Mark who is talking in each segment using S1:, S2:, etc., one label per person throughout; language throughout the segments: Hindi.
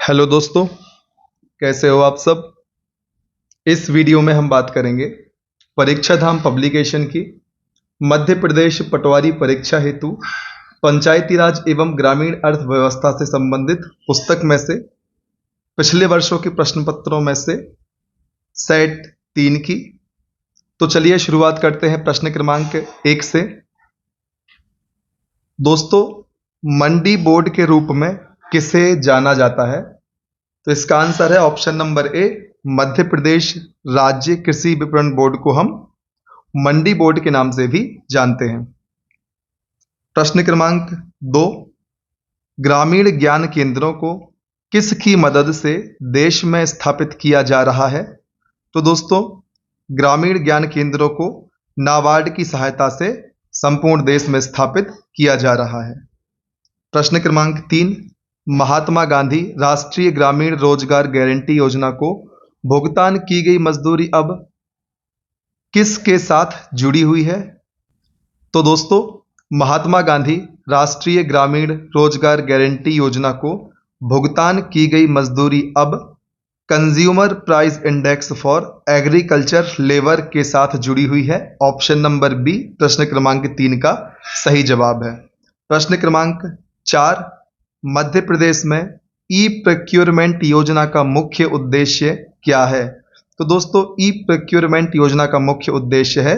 S1: हेलो दोस्तों, कैसे हो आप सब। इस वीडियो में हम बात करेंगे परीक्षा धाम पब्लिकेशन की मध्य प्रदेश पटवारी परीक्षा हेतु पंचायती राज एवं ग्रामीण अर्थव्यवस्था से संबंधित पुस्तक में से पिछले वर्षों के प्रश्न पत्रों में से सेट 3 की। तो चलिए शुरुआत करते हैं प्रश्न क्रमांक 1 से। दोस्तों, मंडी बोर्ड के रूप में किसे जाना जाता है? तो इसका आंसर है option number A, Madhya Pradesh राज्य कृषि विपणन बोर्ड को हम मंडी बोर्ड के नाम से भी जानते हैं। प्रश्न क्रमांक 2, ग्रामीण ज्ञान केंद्रों को किसकी मदद से देश में स्थापित किया जा रहा है? तो दोस्तों, ग्रामीण ज्ञान केंद्रों को नाबार्ड की सहायता से संपूर्ण देश में स्थापित किया जा रहा है। प्रश्न क्रमांक 3, महात्मा गांधी राष्ट्रीय ग्रामीण रोजगार गारंटी योजना को भुगतान की गई मजदूरी अब किसके साथ जुड़ी हुई है? तो दोस्तों, महात्मा गांधी राष्ट्रीय ग्रामीण रोजगार गारंटी योजना को भुगतान की गई मजदूरी अब consumer price index for agriculture labour के साथ जुड़ी हुई है। ऑप्शन नंबर बी प्रश्न क्रमांक 3 का सही जवाब है। प्रश्न क्रमांक 4, मध्य प्रदेश में ई प्रोक्योरमेंट योजना का मुख्य उद्देश्य क्या है? तो दोस्तों, ई प्रोक्योरमेंट योजना का मुख्य उद्देश्य है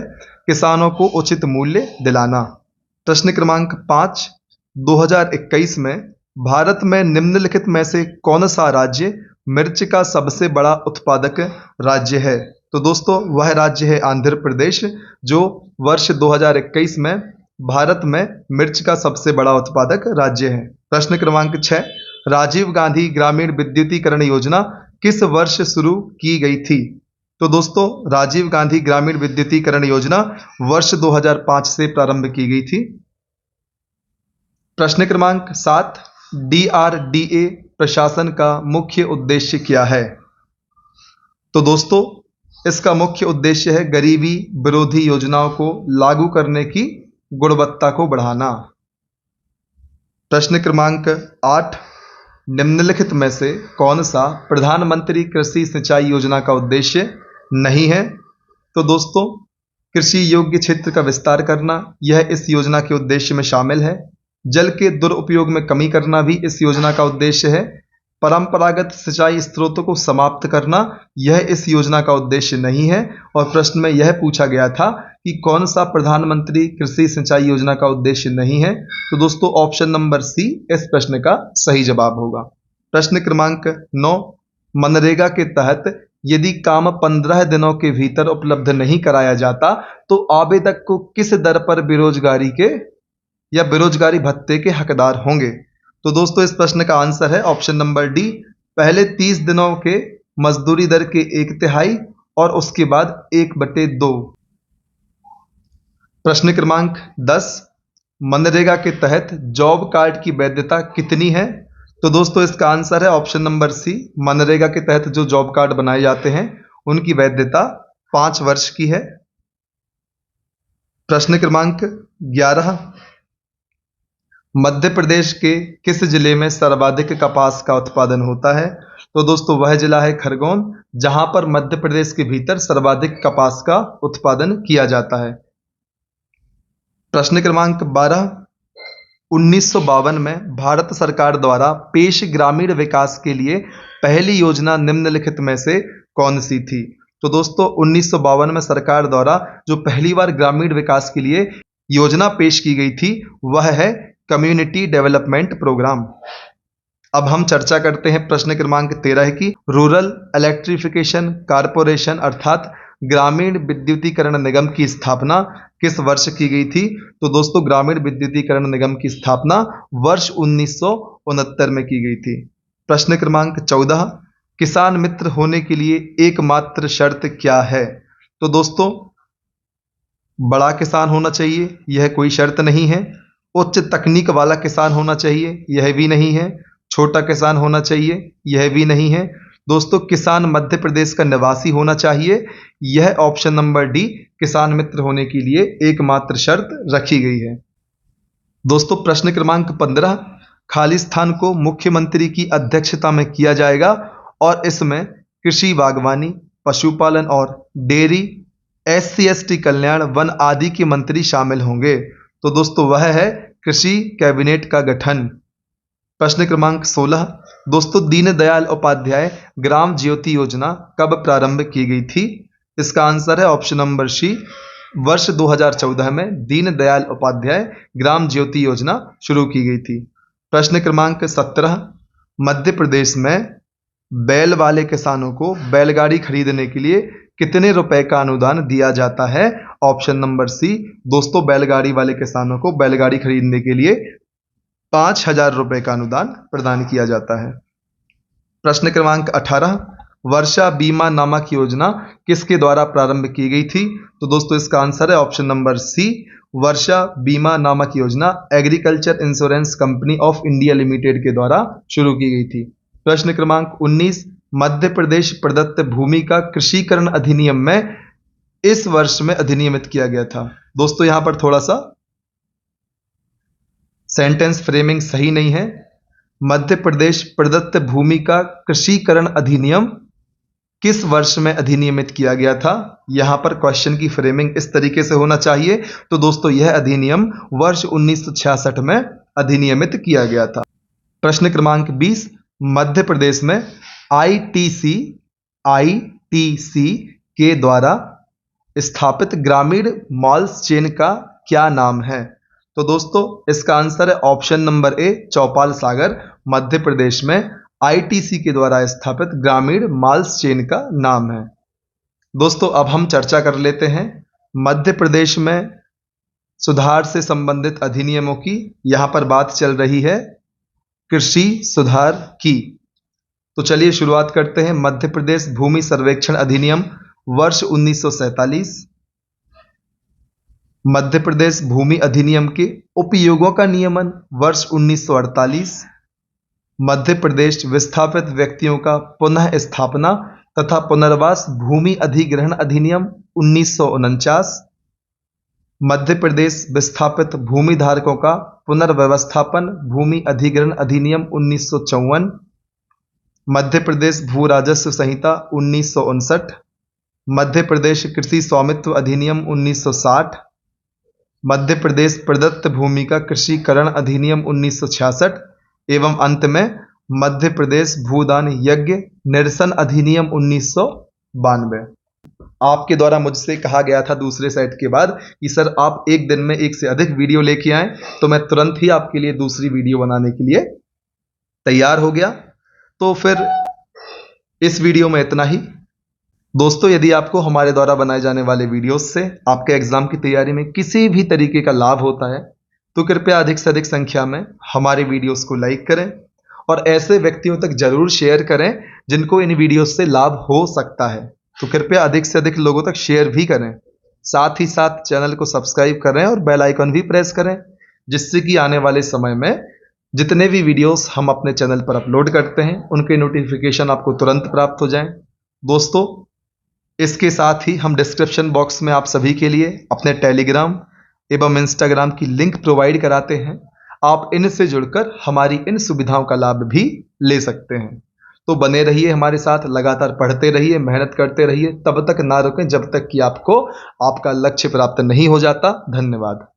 S1: किसानों को उचित मूल्य दिलाना। प्रश्न क्रमांक 5, 2021 में भारत में निम्नलिखित में से कौन सा राज्य मिर्च का सबसे बड़ा उत्पादक राज्य है? तो दोस्तों, वह राज्य है आंध्र प्रदेश, जो वर्ष 2021 में भारत में मिर्च का सबसे बड़ा उत्पादक राज्य है। प्रश्न क्रमांक 6, राजीव गांधी ग्रामीण विद्युतीकरण योजना किस वर्ष शुरू की गई थी? तो दोस्तों, राजीव गांधी ग्रामीण विद्युतीकरण योजना वर्ष 2005 से प्रारंभ की गई थी। प्रश्न क्रमांक 7, DRDA प्रशासन का मुख्य उद्देश्य क्या है? तो दोस्तों, इसका मुख्य उद्देश्य है गरीबी विरोधी योजनाओं को लागू करने की गुणवत्ता को बढ़ाना। प्रश्न क्रमांक 8, निम्नलिखित में से कौन सा प्रधानमंत्री कृषि सिंचाई योजना का उद्देश्य नहीं है? तो दोस्तों, कृषि योग्य क्षेत्र का विस्तार करना यह इस योजना के उद्देश्य में शामिल है। जल के दुरुपयोग में कमी करना भी इस योजना का उद्देश्य है। परंपरागत सिंचाई स्रोतों को समाप्त करना यह इस योजना का उद्देश्य नहीं है। और प्रश्न में यह पूछा गया था कि कौन सा प्रधानमंत्री कृषि सिंचाई योजना का उद्देश्य नहीं है? तो दोस्तों, ऑप्शन नंबर सी इस प्रश्न का सही जवाब होगा। प्रश्न क्रमांक 9, मनरेगा के तहत यदि काम 15 दिनों के भीतर उपलब्ध नहीं कराया जाता तो आवेदक को किस दर पर बेरोजगारी के या बेरोजगारी भत्ते के हकदार होंगे? तो दोस्तों, इस प्रश्न का आंसर है ऑप्शन नंबर डी, पहले 30 दिनों के मजदूरी दर के 1/3 और उसके बाद 1/2। प्रश्न क्रमांक 10, मनरेगा के तहत जॉब कार्ड की वैधता कितनी है? तो दोस्तों, इसका आंसर है ऑप्शन नंबर सी, मनरेगा के तहत जो जॉब कार्ड बनाए जाते हैं उनकी वैधता 5 वर्ष की है। प्रश्न क्रमांक 11, मध्य प्रदेश के किस जिले में सर्वाधिक कपास का उत्पादन होता है? तो दोस्तों, वह जिला है खरगोन, जहां पर मध्य प्रदेश के भीतर सर्वाधिक कपास का उत्पादन किया जाता है। प्रश्न क्रमांक 12, 1952 में भारत सरकार द्वारा पेश ग्रामीण विकास के लिए पहली योजना निम्नलिखित में से कौन सी थी? तो दोस्तों, 1952 में सरकार द्वारा जो पहली बार ग्रामीण विकास के लिए योजना पेश की गई थी वह है कम्युनिटी डेवलपमेंट प्रोग्राम। अब हम चर्चा करते हैं प्रश्न क्रमांक 13 की। रूरल इलेक्ट्रिफिकेशन कारपोरेशन अर्थात ग्रामीण विद्युतीकरण निगम की स्थापना किस वर्ष की गई थी? तो दोस्तों, ग्रामीण विद्युतीकरण निगम की स्थापना वर्ष 1969 में की गई थी। प्रश्न क्रमांक 14, किसान मित्र होने के लिए एकमात्र शर्त क्या है? तो दोस्तों, बड़ा किसान होना चाहिए, यह कोई शर्त नहीं है। उच्च तकनीक वाला किसान होना चाहिए, यह भी नहीं है। छोटा किसान होना चाहिए, यह भी नहीं है। दोस्तों, किसान मध्य प्रदेश का निवासी होना चाहिए, यह ऑप्शन नंबर डी किसान मित्र होने के लिए एकमात्र शर्त रखी गई है। दोस्तों, प्रश्न क्रमांक 15, खाली स्थान को मुख्यमंत्री की अध्यक्षता में किया जाएगा और इसमें कृषि, बागवानी, पशुपालन और डेयरी, SC/ST कल्याण, वन आदि के मंत्री शामिल होंगे। तो दोस्तों वह है कृषि कैबिनेट का गठन। प्रश्न क्रमांक 16 दोस्तों, दीनदयाल उपाध्याय ग्राम ज्योति योजना कब प्रारंभ की गई थी? इसका आंसर है ऑप्शन नंबर सी, वर्ष 2014 में दीनदयाल उपाध्याय ग्राम ज्योति योजना शुरू की गई थी। प्रश्न क्रमांक 17 मध्य प्रदेश में बैल वाले किसानों को बैलगाड़ी खरीदने के लिए कितने रुपए का अनुदान दिया जाता है? ऑप्शन नंबर सी, दोस्तों बैलगाड़ी वाले किसानों को बैलगाड़ी खरीदने के लिए 5,000 रुपए का अनुदान प्रदान किया जाता है। प्रश्न क्रमांक 18 वर्षा बीमा नामक योजना किसके द्वारा प्रारंभ की गई थी? तो दोस्तों इसका आंसर है ऑप्शन नंबर सी, वर्षा बीमा नामक योजना agriculture insurance company of India limited के द्वारा शुरू की गई थी। प्रश्न क्रमांक 19 मध्य प्रदेश प्रदत्त भूमि का कृषिकरण अधिनियम में इस वर्ष में अधिनियमित किया गया था। दोस्तों यहां पर थोड़ा सा सेंटेंस फ्रेमिंग सही नहीं है। मध्य प्रदेश प्रदत्त भूमि का कृषिकरण अधिनियम किस वर्ष में अधिनियमित किया गया था? यहां पर क्वेश्चन की फ्रेमिंग इस तरीके से होना चाहिए। तो दोस्तों यह अधिनियम वर्ष 1966 में अधिनियमित किया गया था। प्रश्न क्रमांक 20 मध्य प्रदेश में ITC के द्वारा स्थापित ग्रामीण मॉल्स चेन का क्या नाम है? तो दोस्तों इसका आंसर है ऑप्शन नंबर ए, चौपाल सागर मध्य प्रदेश में ITC के द्वारा स्थापित ग्रामीण मॉल्स चेन का नाम है। दोस्तों अब हम चर्चा कर लेते हैं मध्य प्रदेश में सुधार से संबंधित अधिनियमों की। यहां पर बात चल रही है कृषि सुधार की। तो चलिए शुरुआत करते हैं। मध्य प्रदेश भूमि सर्वेक्षण अधिनियम वर्ष 1947, मध्य प्रदेश भूमि अधिनियम के उपयोगों का नियमन वर्ष 1948, मध्य प्रदेश विस्थापित व्यक्तियों का पुनः स्थापना तथा पुनर्वास भूमि अधिग्रहण अधिनियम 1949, मध्य प्रदेश विस्थापित भूमि धारकों का पुनर्व्यवस्थापन भूमि अधिग्रहण अधिनियम 1954, मध्य प्रदेश भू राजस्व संहिता 1959, मध्य प्रदेश कृषि स्वामित्व अधिनियम 1960, मध्य प्रदेश प्रदत्त भूमि का कृषिकरण अधिनियम 1966 एवं अंत में मध्य प्रदेश भूदान यज्ञ निरसन अधिनियम 1992। आपके द्वारा मुझसे कहा गया था दूसरे सेट के बाद कि सर आप एक दिन में एक से अधिक वीडियो लेके आएं, तो मैं तुरंत ही आपके लिए दूसरी वीडियो बनाने के लिए तैयार हो गया। तो फिर इस वीडियो में इतना ही। दोस्तों यदि आपको हमारे द्वारा बनाए जाने वाले वीडियोस से आपके एग्जाम की तैयारी में किसी भी तरीके का लाभ होता है तो कृपया अधिक से अधिक संख्या में हमारे वीडियोस को लाइक करें और ऐसे व्यक्तियों तक जरूर शेयर करें जिनको इन वीडियोस से लाभ हो सकता है। तो कृपया अधिक से अधिक लोगों तक शेयर भी करें। साथ ही साथ चैनल को सब्सक्राइब करें और बेल आइकन भी प्रेस करें, जिससे कि आने वाले समय में जितने भी वीडियोस हम अपने चैनल पर अपलोड करते हैं उनके नोटिफिकेशन आपको तुरंत प्राप्त हो जाएं। दोस्तों इसके साथ ही हम डिस्क्रिप्शन बॉक्स में आप सभी के लिए अपने टेलीग्राम एवं इंस्टाग्राम की लिंक प्रोवाइड कराते हैं। आप इनसे जुड़कर हमारी इन सुविधाओं का लाभ भी ले सकते हैं। तो बने रहिए हमारे साथ, लगातार पढ़ते रहिए, मेहनत करते रहिए, तब तक ना रुकें जब तक कि आपको आपका लक्ष्य प्राप्त नहीं हो जाता। धन्यवाद।